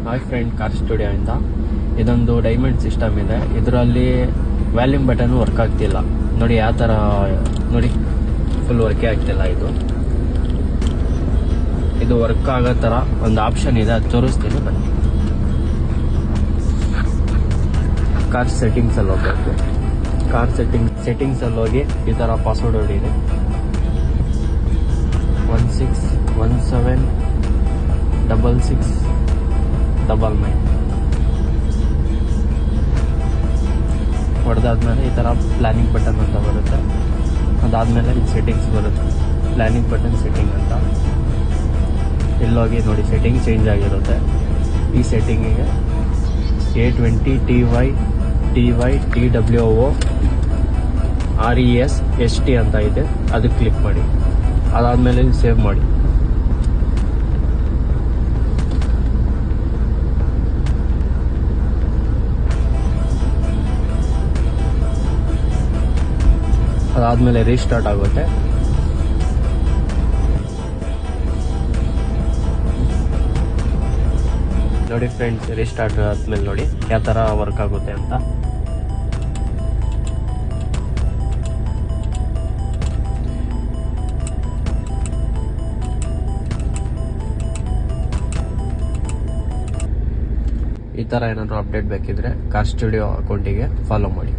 Hi friend, car studio ಇಂದ. ಇದೊಂದು diamond system ಇದೆ. ಇದರಲ್ಲಿ ವ್ಯಾಲ್ಯೂಮ್ ಬಟನ್ ವರ್ಕ್ ಆಗ್ತಿಲ್ಲ ನೋಡಿ. ಯಾವ ಥರ ನೋಡಿ, ಫುಲ್ ವರ್ಕೇ ಆಗ್ತಿಲ್ಲ. ಇದು ವರ್ಕ್ ಆಗೋ ಥರ ಒಂದು ಆಪ್ಷನ್ ಇದೆ, ಅದು ತೋರಿಸ್ತೀನಿ ಬನ್ನಿ. ಕಾರ್ ಸೆಟ್ಟಿಂಗ್ಸಲ್ಲಿ ಹೋಗ್ಬೇಕು. ಕಾರ್ ಸೆಟ್ಟಿಂಗ್ಸಲ್ಲಿ ಹೋಗಿ ಈ ಥರ ಪಾಸ್ವರ್ಡ್ ಹೊಡೀರಿ. 16176699 ಹೊಡೆದಾದ್ಮೇಲೆ ಈ ಥರ ಪ್ಲಾನಿಂಗ್ ಬಟನ್ ಅಂತ ಬರುತ್ತೆ. ಅದಾದಮೇಲೆ ಇಲ್ಲಿ ಸೆಟ್ಟಿಂಗ್ಸ್ ಬರುತ್ತೆ, ಪ್ಲಾನಿಂಗ್ ಬಟನ್ ಸೆಟ್ಟಿಂಗ್ ಅಂತ. ಇಲ್ಲೋಗಿ ನೋಡಿ, ಸೆಟ್ಟಿಂಗ್ ಚೇಂಜ್ ಆಗಿರುತ್ತೆ. ಈ ಸೆಟ್ಟಿಂಗಿಗೆ A20 TY TWO RESST ಅಂತ ಇದೆ, ಅದಕ್ಕೆ ಕ್ಲಿಕ್ ಮಾಡಿ. ಅದಾದಮೇಲೆ ಸೇವ್ ಮಾಡಿ. ಅದಾದಮೇಲೆ ರೀಸ್ಟಾರ್ಟ್ ಆಗುತ್ತೆ. ನೋಡಿ ಫ್ರೆಂಡ್ಸ್, ರೀಸ್ಟಾರ್ಟ್ ಆದ್ಮೇಲೆ ನೋಡಿ ಯಾವ ಥರ ವರ್ಕ್ ಆಗುತ್ತೆ ಅಂತ. ಈ ಥರ ಏನಾದರೂ ಅಪ್ಡೇಟ್ ಬೇಕಿದ್ರೆ ಕಾರ್ ಸ್ಟುಡಿಯೋ ಅಕೌಂಟಿಗೆ ಫಾಲೋ ಮಾಡಿ.